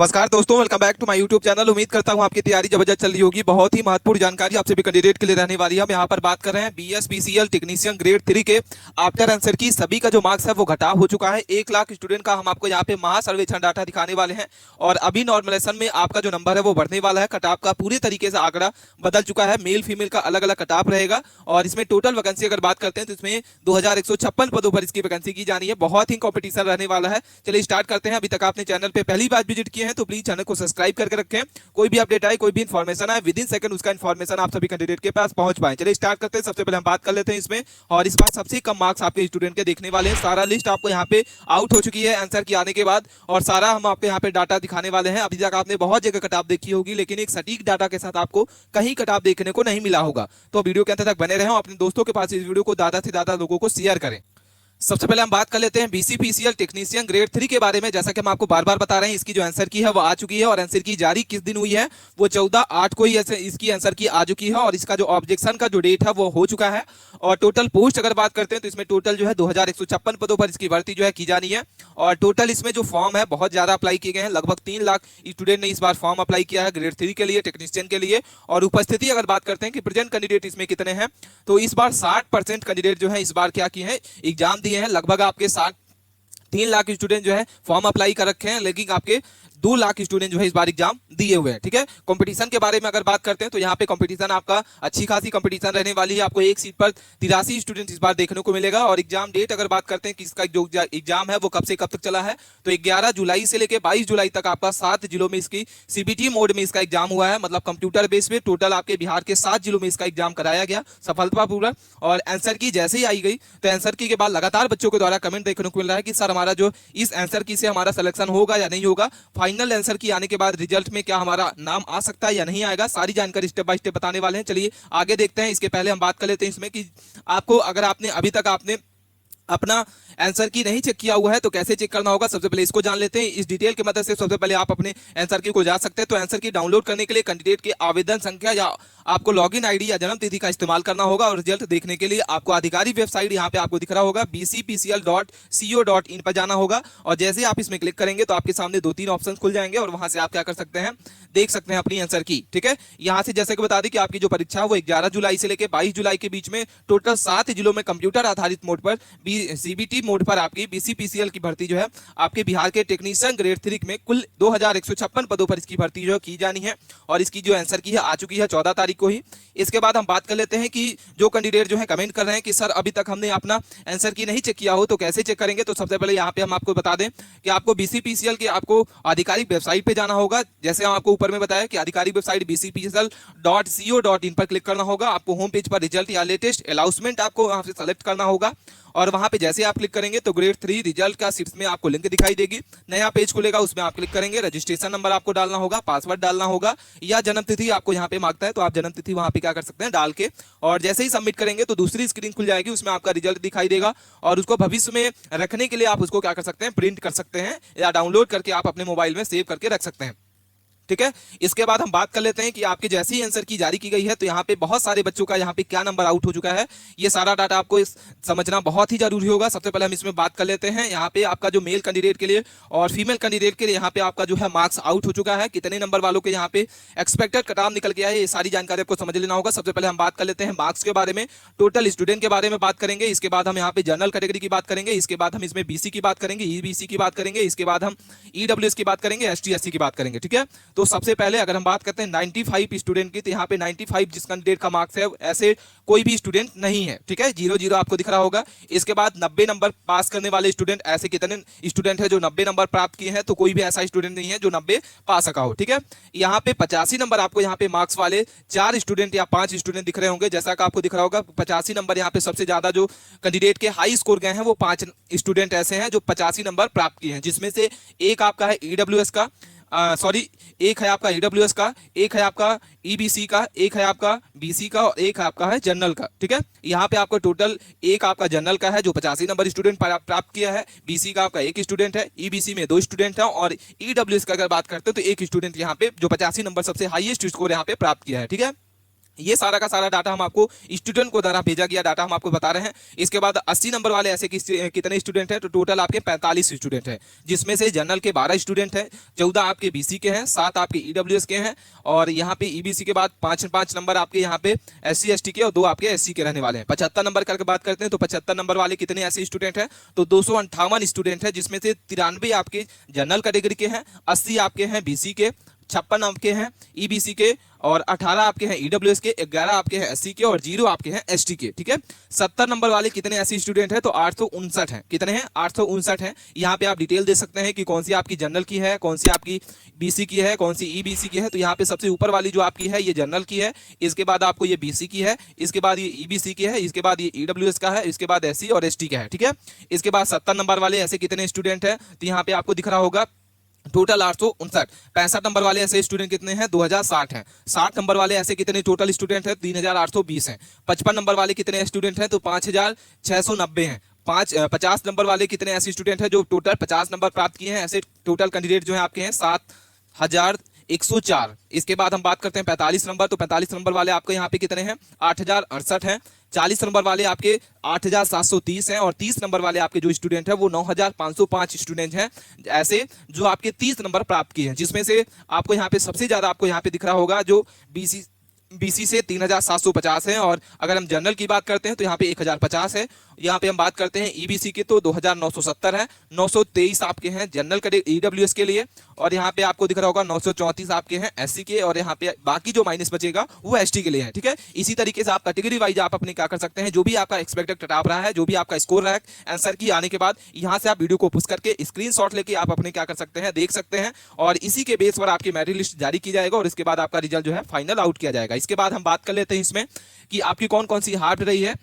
नमस्कार दोस्तों, welcome back to my YouTube channel. उम्मीद करता हूं आपकी तैयारी जबरदस्त चल रही होगी। बहुत ही महत्वपूर्ण जानकारी आपसे भी कैंडिडेट के लिए रहने वाली है। हम यहां पर बात कर रहे हैं बीएसपीसीएल टेक्नीशियन ग्रेड 3 के आफ्टर आंसर की सभी का जो मार्क्स है वो घटाव हो चुका है। 1 लाख स्टूडेंट का हम आपको यहाँ पे महासर्वेक्षण डाटा दिखाने वाले हैं और अभी नॉर्मलाइजेशन में आपका जो नंबर है वो बढ़ने वाला है। कटाव का पूरी तरीके से आंकड़ा बदल चुका है। मेल फीमेल का अलग अलग कटाव रहेगा और इसमें टोटल वैकेंसी अगर बात करते हैं तो इसमें 2156 पदों पर इसकी वैकेंसी की जानी है। बहुत ही कॉम्पिटिशन रहने वाला है। चलिए स्टार्ट करते हैं। अभी तक आपने चैनल पे पहली बार विजिट किए हैं तो प्लीज चैनल को सब्सक्राइब करके रखें। कोई भी अपडेट आए, कोई भी इन्फॉर्मेशन आए, विद इन सेकंड उसका इन्फॉर्मेशन आप सभी कैंडिडेट के पास पहुंच पाए। चलिए स्टार्ट करते हैं। सबसे पहले हम बात कर लेते हैं इसमें, और इस बार सबसे कम मार्क्स आपके स्टूडेंट के देखने वाले हैं। सारा लिस्ट आपको यहाँ पे आउट हो चुकी है आंसर की आने के बाद, और सारा हम आपको यहाँ पे डाटा दिखाने वाले हैं। अभी तक आपने बहुत जगह कटाव देखी होगी, लेकिन एक सटीक डाटा के साथ आपको कहीं कटाव देखने को नहीं मिला होगा। तो वीडियो के अंत तक बने रहें, अपने दोस्तों के पास इस वीडियो को ज्यादा से ज्यादा लोगों को शेयर करें। सबसे पहले हम बात कर लेते हैं बीसीपीसीएल टेक्नीशियन ग्रेड 3 के बारे में। जैसा कि हम आपको बार बार बता रहे हैं, इसकी जो आंसर की है वो आ चुकी है, और आंसर की जारी किस दिन हुई है वो 14/8 को ही इसकी आंसर की आ चुकी है, और इसका जो ऑब्जेक्शन का जो डेट है वो हो चुका है। और टोटल पोस्ट अगर बात करते हैं तो इसमें टोटल जो है 2156 पदों पर इसकी भर्ती जो है की जानी है। और टोटल इसमें जो फॉर्म है बहुत ज्यादा अप्लाई किए गए हैं। लगभग 3 लाख स्टूडेंट ने इस बार फॉर्म अप्लाई किया है ग्रेड 3 के लिए, टेक्नीशियन के लिए। और उपस्थिति अगर बात करते हैं कि प्रेजेंट कैंडिडेट इसमें कितने हैं, तो इस बार 60% कैंडिडेट जो है इस बार क्या किए हैं, एग्जाम दिए हैं। लगभग आपके 3 लाख स्टूडेंट जो है फॉर्म अप्लाई कर रखे हैं, लेकिन आपके 2 लाख स्टूडेंट जो है इस बार एग्जाम दिए हुए हैं। ठीक है। कंपटीशन के बारे में अगर बात करते हैं तो यहाँ पे कंपटीशन आपका अच्छी खासी कंपटीशन रहने वाली है। आपको एक सीट पर 83 स्टूडेंट इस बार देखने को मिलेगा। और एग्जाम डेट अगर बात करते हैं कि इसका जो एग्जाम है वो कब से कब तक चला है, तो 11 जुलाई से लेकर 22 जुलाई तक आपका 7 जिलों में इसकी सीबीटी मोड में इसका एग्जाम हुआ है। मतलब कंप्यूटर बेस पे टोटल आपके बिहार के 7 जिलों में इसका एग्जाम कराया गया सफलतापूर्वक। और आंसर की जैसे ही आई गई तो आंसर की के बाद लगातार बच्चों के द्वारा कमेंट देखने को मिल रहा है कि सर हमारा जो इस आंसर की से हमारा सिलेक्शन होगा या नहीं होगा, फाइनल आंसर की आने के बाद रिजल्ट में क्या हमारा नाम आ सकता है या नहीं आएगा, सारी जानकारी स्टेप बाय स्टेप बताने वाले हैं। चलिए आगे देखते हैं। इसके पहले हम बात कर लेते हैं इसमें कि आपको अगर आपने अभी तक आपने अपना आंसर की नहीं चेक किया हुआ है तो कैसे चेक करना होगा, सबसे पहले इसको जान लेते हैं। इस डिटेल की मदद से सबसे पहले आप अपने आंसर की को जा सकते हैं। तो आंसर की डाउनलोड करने के लिए कैंडिडेट के आवेदन संख्या या आपको लॉगिन आईडी या जन्म तिथि का इस्तेमाल करना होगा। और रिजल्ट देखने के लिए आपको आधिकारिक वेबसाइट यहाँ पे आपको दिख रहा होगा bcpcl.co.in पर जाना होगा। और जैसे आप इसमें क्लिक करेंगे तो आपके सामने 2-3 ऑप्शन खुल जाएंगे, और वहां से आप क्या कर सकते हैं, देख सकते हैं अपनी आंसर की। ठीक है। यहाँ से जैसे कि बता दें कि आपकी जो परीक्षा है वो 11 जुलाई से लेकर 22 जुलाई के बीच में टोटल 7 जिलों में कंप्यूटर आधारित मोड पर सीबीटी मोड पर आपकी बीसीपीसीएल की भर्ती जो है आपके बिहार के टेक्नीशियन ग्रेड 3 में कुल 2156 पदों पर इसकी भर्ती जो की जानी है। और इसकी जो आंसर की है आ चुकी है 14 तारीख को ही। इसके बाद हम बात कर लेते हैं कि जो कैंडिडेट जो है कमेंट कर रहे हैं कि सर अभी तक हमने अपना आंसर की नहीं चेक किया हो तो कैसे चेक करेंगे, तो सबसे पहले यहाँ पे हम आपको बता दें कि आपको बीसीपीसीएल की आपको आधिकारिक वेबसाइट पे जाना होगा। जैसे हम आपको ऊपर में बताया कि आधिकारिक वेबसाइट bcpcl.co.in पर क्लिक करना होगा। आपको होम पेज पर रिजल्ट या लेटेस्ट अनाउंसमेंट आपको वहां से सेलेक्ट करना होगा। और वहां पे जैसे आप क्लिक करेंगे तो ग्रेड 3 रिजल्ट का शीट्स में आपको लिंक दिखाई देगी। नया पेज खुलेगा, उसमें आप क्लिक करेंगे, रजिस्ट्रेशन नंबर आपको डालना होगा, पासवर्ड डालना होगा, या जन्म तिथि आपको यहाँ पे मांगता है तो आप जन्म तिथि वहां पे क्या कर सकते हैं डाल के, और जैसे ही सबमिट करेंगे तो दूसरी स्क्रीन खुल जाएगी, उसमें आपका रिजल्ट दिखाई देगा। और उसको भविष्य में रखने के लिए आप उसको क्या कर सकते हैं, प्रिंट कर सकते हैं या डाउनलोड करके आप अपने मोबाइल में सेव करके रख सकते हैं। ठीक है। इसके बाद हम बात कर लेते हैं कि आपके जैसे ही आंसर की जारी की गई है तो यहाँ पे बहुत सारे बच्चों का यहाँ पे क्या नंबर आउट हो चुका है, ये सारा डाटा आपको समझना बहुत ही जरूरी होगा। सबसे पहले हम इसमें बात कर लेते हैं यहाँ पे आपका जो मेल कैंडिडेट के लिए और फीमेल कैंडिडेट के लिए यहाँ पे आपका जो है मार्क्स आउट हो चुका है, कितने नंबर वालों के यहाँ पे एक्सपेक्टेड कटाव निकल गया है, ये सारी जानकारी आपको समझ लेना होगा। सबसे पहले हम बात कर लेते हैं मार्क्स के बारे में, टोटल स्टूडेंट के बारे में बात करेंगे। इसके बाद हम यहाँ पे जनरल कैटेगरी की बात करेंगे। इसके बाद हम इसमें बीसी की बात करेंगे, ईबीसी की बात करेंगे। इसके बाद हम ईडब्ल्यूएस की बात करेंगे, एसटी एससी की बात करेंगे। ठीक है। तो सबसे पहले अगर हम बात करते हैं 95 स्टूडेंट की, तो यहाँ पे 95 जिस कैंडिडेट का मार्क्स है ऐसे कोई भी स्टूडेंट नहीं है। ठीक है। 0-0 आपको दिख रहा होगा। इसके बाद 90 नंबर पास करने वाले स्टूडेंट, ऐसे कितने स्टूडेंट है जो 90 नंबर प्राप्त किए हैं, तो कोई भी ऐसा स्टूडेंट नहीं है जो 90 पा सका हो। ठीक है। यहाँ पे 85 नंबर आपको यहाँ पे मार्क्स वाले 4 स्टूडेंट या 5 स्टूडेंट दिख रहे होंगे। जैसा कि आपको दिख रहा होगा 85 नंबर यहाँ पे सबसे ज्यादा जो कैंडिडेट के हाई स्कोर गए हैं वो 5 स्टूडेंट ऐसे हैं जो 85 नंबर प्राप्त किए हैं, जिसमें से एक आपका है ईडब्ल्यूएस का, एक है आपका ईडब्ल्यूएस का, एक है आपका ईबीसी का, एक है आपका बीसी का, और एक आपका है जनरल का। ठीक है। यहाँ पे आपको टोटल एक आपका जनरल का है जो 85 नंबर स्टूडेंट प्राप्त किया है, बीसी का आपका 1 स्टूडेंट है, ईबीसी में 2 स्टूडेंट है, और ईडब्ल्यूएस का अगर बात करते हैं तो 1 स्टूडेंट यहाँ पे जो 85 नंबर सबसे हाईएस्ट स्कोर यहाँ पे प्राप्त किया है। ठीक है। ये सारा का सारा डाटा हम आपको स्टूडेंट को द्वारा भेजा गया डाटा हम आपको बता रहे हैं। इसके बाद 80 नंबर वाले ऐसे कितने स्टूडेंट हैं, तो टोटल आपके 45 स्टूडेंट हैं, जिसमें से जनरल के 12 स्टूडेंट हैं, 14 आपके बीसी के हैं, 7 आपके ईडब्ल्यूएस के हैं, और यहाँ पे ईबीसी के बाद 5 नंबर आपके यहाँ पे SC ST के और 2 आपके SC के रहने वाले हैं। 75 नंबर करके बात करते हैं तो 75 नंबर वाले कितने ऐसे स्टूडेंट हैं, तो 258 स्टूडेंट हैं, जिसमें से 93 आपके जनरल कैटेगरी के हैं, 80 आपके हैं बीसी के, 56 आपके हैं ईबीसी के, और 18 आपके हैं ईडब्ल्यूएस के, 11 आपके हैं एससी के, और 0 आपके हैं एसटी के। ठीक है, 70 नंबर वाले कितने ऐसे स्टूडेंट हैं, तो 859 हैं। कितने हैं, 859 हैं। यहाँ पे आप डिटेल दे सकते हैं कि कौन सी आपकी जनरल की है, कौन सी आपकी बीसी की है, कौन सी ईबीसी की है। तो यहाँ पे सबसे ऊपर वाली जो आपकी है ये जनरल की है, इसके बाद आपको ये बीसी की है, इसके बाद ये ईबीसी की है, इसके बाद ये ईडब्ल्यूएस का है, इसके बाद एससी और एसटी का है। ठीक है, इसके बाद 70 नंबर वाले ऐसे कितने स्टूडेंट हैं, तो यहाँ पे आपको दिख रहा होगा टोटल 859। 65 नंबर वाले ऐसे स्टूडेंट कितने हैं, 2060 हैं। 60 नंबर वाले ऐसे कितने टोटल स्टूडेंट हैं, 3820 हैं। 55 नंबर वाले कितने स्टूडेंट हैं, तो 5690 हैं। 50 नंबर वाले कितने ऐसे स्टूडेंट हैं जो टोटल 50 नंबर प्राप्त किए हैं, ऐसे टोटल कैंडिडेट जो है आपके हैं 7104। इसके बाद हम बात करते हैं 45 नंबर, तो 45 नंबर वाले आपके यहाँ पे कितने हैं, 8068 हैं। 40 नंबर वाले आपके 8730 हैं, और 30 नंबर वाले आपके जो स्टूडेंट हैं वो 9505 स्टूडेंट हैं ऐसे जो आपके 30 नंबर प्राप्त किए हैं, जिसमें से आपको यहाँ पे सबसे ज्यादा आपको यहाँ पे दिख रहा होगा जो बीसी से 3750 है, और अगर हम जनरल की बात करते हैं तो यहाँ पे 1050 है। यहाँ पे हम बात करते हैं ईबीसी की तो 2970 है। 923 आपके हैं जनरल के ईडब्ल्यूएस के लिए, और यहाँ पे आपको दिख रहा होगा 934 आपके हैं एससी के, और यहाँ पे बाकी जो माइनस बचेगा वो एसटी के लिए है। ठीक है, इसी तरीके से आप कैटेगरी वाइज आप अपने क्या कर सकते हैं, जो भी आपका एक्सपेक्टेड कटऑफ रहा है, जो भी आपका स्कोर रहा है आंसर की आने के बाद, यहाँ से आप वीडियो को पुश करके स्क्रीनशॉट लेके आप अपने क्या कर सकते हैं, देख सकते हैं, और इसी के बेस पर आपकी मेरिट लिस्ट जारी की जाएगा, और इसके बाद आपका रिजल्ट जो है फाइनल आउट किया जाएगा। इसके बाद हम बात कर लेते हैं इसमें कि आपकी कौन कौन सी हार्ड रही है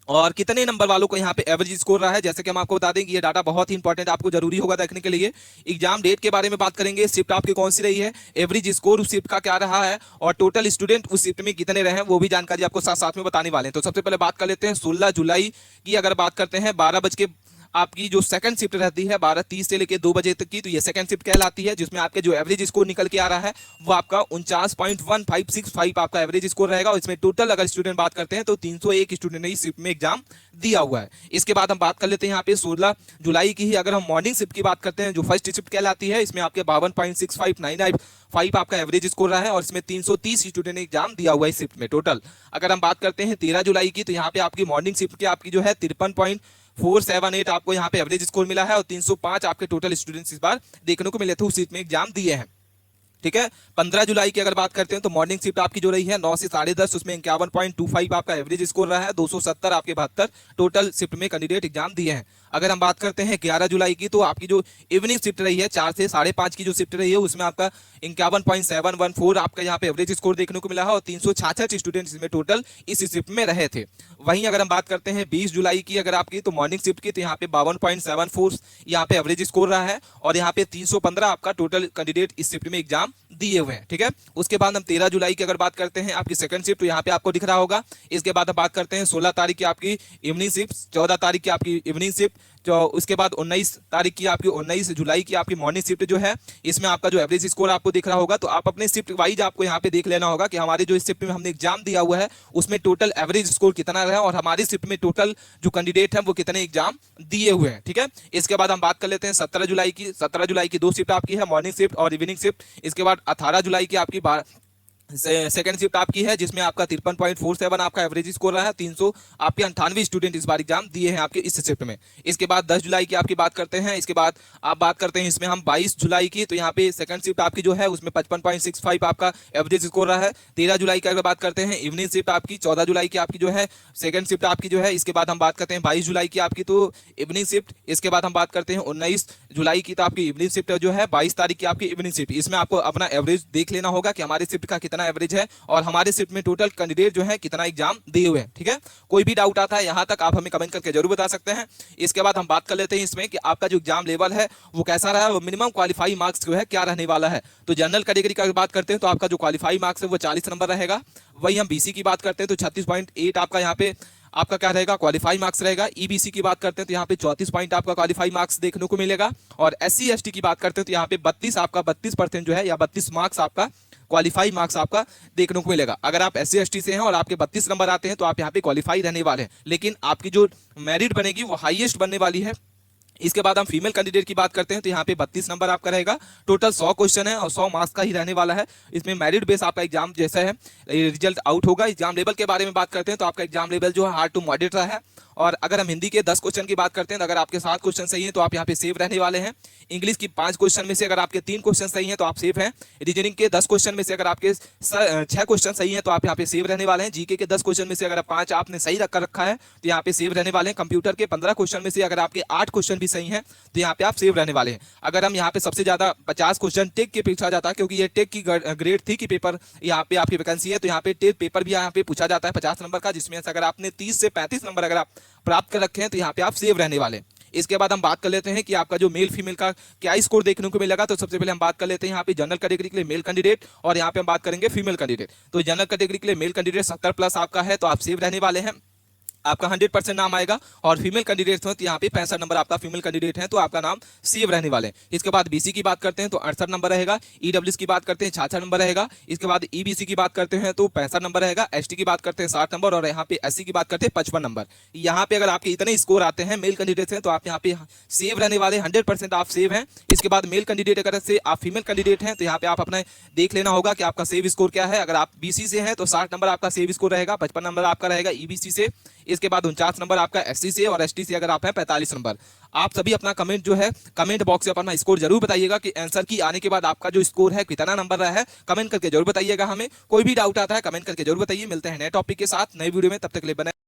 और कितने नंबर वालों को यहाँ पे एवरेज स्कोर रहा है। जैसे कि हम आपको बता दें कि ये डाटा बहुत ही इंपॉर्टेंट आपको जरूरी होगा देखने के लिए। एग्जाम डेट के बारे में बात करेंगे, शिफ्ट आपकी कौन सी रही है, एवरेज स्कोर उस शिफ्ट का क्या रहा है, और टोटल स्टूडेंट उस शिफ्ट में कितने रहे हैं, वो भी जानकारी आपको साथ साथ में बताने वाले हैं। तो सबसे पहले बात कर लेते हैं 16 जुलाई की। अगर बात करते हैं 12 बज के आपकी जो सेकंड शिफ्ट रहती है 12:30 से लेकर 2 बजे तक की, तो ये सेकंड शिफ्ट कहलाती है, जिसमें आपके जो एवरेज स्कोर निकल के आ रहा है वो आपका 49.1565 आपका एवरेज स्कोर रहेगा। और इसमें टोटल अगर स्टूडेंट बात करते हैं तो 301 स्टूडेंट ने इस शिफ्ट में एग्जाम दिया हुआ है। इसके बाद हम बात कर लेते हैं यहाँ पे 16 जुलाई की ही। अगर हम मॉर्निंग शिफ्ट की बात करते हैं जो फर्स्ट शिफ्ट कहलाती है, इसमें आपके 52.6595 आपका एवरेज स्कोर रहा है, और इसमें 330 स्टूडेंट ने एग्जाम दिया हुआ है इस शिफ्ट में टोटल। अगर हम बात करते हैं 13 जुलाई की, तो यहाँ पे आपकी मॉर्निंग शिफ्ट की आपकी जो है 53.478 आपको यहाँ पे एवरेज स्कोर मिला है, और 305 आपके टोटल स्टूडेंट्स इस बार देखने को मिले थे उस सीट में एग्जाम दिए हैं। ठीक है, 15 जुलाई की अगर बात करते हैं तो मॉर्निंग शिफ्ट आपकी जो रही है 9 से 10:30, उसमें 51.25 आपका एवरेज स्कोर रहा है, 270 आपके 72 टोटल शिफ्ट में कैंडिडेट एग्जाम दिए हैं। अगर हम बात करते हैं 11 जुलाई की, तो आपकी जो इवनिंग शिफ्ट रही है 4 से 5:30 की जो शिफ्ट रही है, उसमें आपका 51.714 आपका यहाँ पे एवरेज स्कोर देखने को मिला है, और 366 स्टूडेंट इसमें टोटल इस शिफ्ट में रहे थे। वहीं अगर हम बात करते हैं 20 जुलाई की अगर आपकी, तो मॉर्निंग शिफ्ट की, तो यहाँ पे 52.74 यहाँ पे एवरेज स्कोर रहा है, और यहाँ पे 315 आपका टोटल कैंडिडेट इस शिफ्ट में एग्जाम दिए हुए हैं। ठीक है, उसके बाद हम 13 जुलाई की अगर बात करते हैं आपकी सेकंड शिफ्ट, तो यहाँ पे आपको दिख रहा होगा। इसके बाद हम बात करते हैं 16 तारीख की आपकी इवनिंग शिफ्ट, 14 तारीख की आपकी इवनिंग शिफ्ट, जो उसके बाद 19 तारीख की आपकी 19 जुलाई की आपकी मॉर्निंग शिफ्ट जो है, इसमें आपका जो एवरेज स्कोर आपको दिख रहा होगा। तो आप अपने शिफ्ट वाइज आपको यहाँ पे देख लेना होगा कि हमारे जो इस शिफ्ट में हमने एग्जाम दिया हुआ है उसमें टोटल एवरेज स्कोर कितना रहा, और हमारी शिफ्ट में टोटल जो कैंडिडेट हैं वो कितने एग्जाम दिए हुए हैं। ठीक है, इसके बाद हम बात कर लेते हैं 17 जुलाई की। 17 जुलाई की 2 शिफ्ट आपकी है, मॉर्निंग शिफ्ट और इवनिंग शिफ्ट। इसके बाद 18 जुलाई की आपकी सेकंड शिफ्ट आपकी है, जिसमें आपका 53.47 आपका एवरेज स्कोर रहा है, 300 आपके 98 स्टूडेंट इस बार एग्जाम दिए हैं आपके इस शिफ्ट में। इसके बाद 10 जुलाई की आपकी बात करते हैं। इसके बाद आप बात करते हैं इसमें हम 22 जुलाई की, तो यहाँ पे सेकंड शिफ्ट आपकी जो है उसमें 55.65 आपका एवरेज स्कोर रहा है। 13 जुलाई की अगर बात करते हैं इवनिंग शिफ्ट आपकी, 14 जुलाई की आपकी जो है सेकंड शिफ्ट आपकी जो है। इसके बाद हम बात करते हैं 22 जुलाई की आपकी तो इवनिंग शिफ्ट। इसके बाद हम बात करते हैं 19 जुलाई की, तो आपकी इवनिंग शिफ्ट जो है 22 तारीख की आपकी इवनिंग शिफ्ट। इसमें आपको अपना एवरेज देख लेना होगा कि हमारे शिफ्ट का कितना एवरेज है, और हमारे शिफ्ट में टोटल कैंडिडेट जो है कितना एग्जाम दिए हुए हैं। ठीक है, कोई भी डाउट आता है यहाँ तक आप हमें कमेंट करके जरूर बता सकते हैं। इसके बाद हम बात कर लेते हैं इसमें कि आपका जो एग्जाम लेवल है वो कैसा रहा है, वो मिनिमम क्वालिफाई मार्क्स जो है क्या रहने वाला है। तो जनरल कैटेगरी की बात करते हैं तो आपका जो क्वालिफाई मार्क्स है वो 40 नंबर रहेगा। वही हम बीसी की बात करते हैं तो 36.8 आपका यहाँ पे आपका क्या रहेगा, क्वालिफाई मार्क्स रहेगा। ईबीसी की बात करते हैं तो यहाँ पे 34 पॉइंट आपका क्वालिफाई मार्क्स देखने को मिलेगा। और एससी एसटी की बात करते हैं तो यहाँ पे 32% जो है, या 32 मार्क्स आपका क्वालिफाई मार्क्स आपका देखने को मिलेगा। अगर आप एससी एसटी से हैं और आपके 32 नंबर आते हैं तो आप यहाँ पे क्वालिफाई रहने वाले हैं, लेकिन आपकी जो मेरिट बनेगी वो हाईएस्ट बनने वाली है। इसके बाद हम फीमेल कैंडिडेट की बात करते हैं तो यहाँ पे 32 नंबर आपका रहेगा। टोटल 100 क्वेश्चन है और 100 मार्क्स का ही रहने वाला है। इसमें मेरिट बेस आपका एग्जाम जैसा है रिजल्ट आउट होगा। एग्जाम लेवल के बारे में बात करते हैं तो आपका एग्जाम लेवल जो है हार्ड टू मॉडरेट रहा है। और अगर हम हिंदी के 10 क्वेश्चन की बात करते हैं तो अगर आपके 7 क्वेश्चन सही हैं तो आप यहाँ पे सेव रहने वाले हैं। इंग्लिश की 5 क्वेश्चन में से अगर आपके 3 क्वेश्चन सही हैं तो आप सेव हैं। रीजनिंग के 10 क्वेश्चन में से अगर आपके 6 क्वेश्चन सही हैं तो आप यहाँ पे सेव रहने वाले हैं। जीके के 10 क्वेश्चन में से अगर 5 आपने सही रखा है तो यहाँ पे सेव रहने वाले हैं। कंप्यूटर के 15 क्वेश्चन में से अगर आपके 8 क्वेश्चन भी सही हैं तो यहाँ पे आप सेव रहने वाले हैं। अगर हम यहाँ पे सबसे ज्यादा 50 क्वेश्चन टेक के पूछा जाता है, क्योंकि ये टेक की ग्रेड 3 की पेपर यहाँ पे आपकी वैकेंसी है, तो यहाँ पे टेक पेपर भी यहाँ पे पूछा जाता है 50 नंबर का, जिसमें अगर आपने 30 से 35 नंबर अगर आप प्राप्त कर रखे हैं तो यहाँ पे आप सेव रहने वाले हैं। इसके बाद हम बात कर लेते हैं कि आपका जो मेल फीमेल का क्या स्कोर देखने को मिलेगा। तो सबसे पहले हम बात कर लेते हैं यहाँ पे जनरल कैटेगरी के लिए मेल कैंडिडेट, और यहाँ पे हम बात करेंगे फीमेल कैंडिडेट। तो जनरल कैटेगरी के लिए मेल कैंडिडेट 70+ आपका है तो आप सेव रहने वाले हैं, आपका 100% नाम आएगा। और फीमेल कैंडिडेट हो तो यहाँ पे 65 नंबर आपका फीमेल कैंडिडेट है तो आपका नाम सेव रहने वाले हैं। इसके बाद बीसी की बात करते हैं तो 68 नंबर रहेगा। ईडब्ल्यूएस की बात करते हैं 66 नंबर रहेगा। इसके बाद ईबीसी की बात करते हैं तो 65 नंबर रहेगा। एसटी की बात करते हैं 60 नंबर, और यहाँ पे एससी की बात करते हैं 55 नंबर। यहाँ पे अगर आपके इतने स्कोर आते हैं मेल कैंडिडेट हैं तो आप यहाँ पे सेव रहने वाले 100% आप सेव हैं। इसके बाद मेल कैंडिडेट अगर से आप फीमेल कैंडिडेट हैं तो यहाँ पे आप अपना देख लेना होगा कि आपका सेव स्कोर क्या है। अगर आप बीसी से हैं तो 60 नंबर आपका सेव स्कोर रहेगा, 55 नंबर आपका रहेगा ईबीसी से। इसके बाद 49 नंबर आपका एसटी से, और एसटी से अगर आप हैं 45 नंबर। आप सभी अपना कमेंट जो है कमेंट बॉक्स में अपना स्कोर जरूर बताइएगा कि आंसर की आने के बाद आपका जो स्कोर है कितना नंबर रहा है। कमेंट करके जरूर बताइएगा। हमें कोई भी डाउट आता है कमेंट करके जरूर बताइए। मिलते हैं नए टॉपिक के साथ नए वीडियो में, तब तक के लिए बने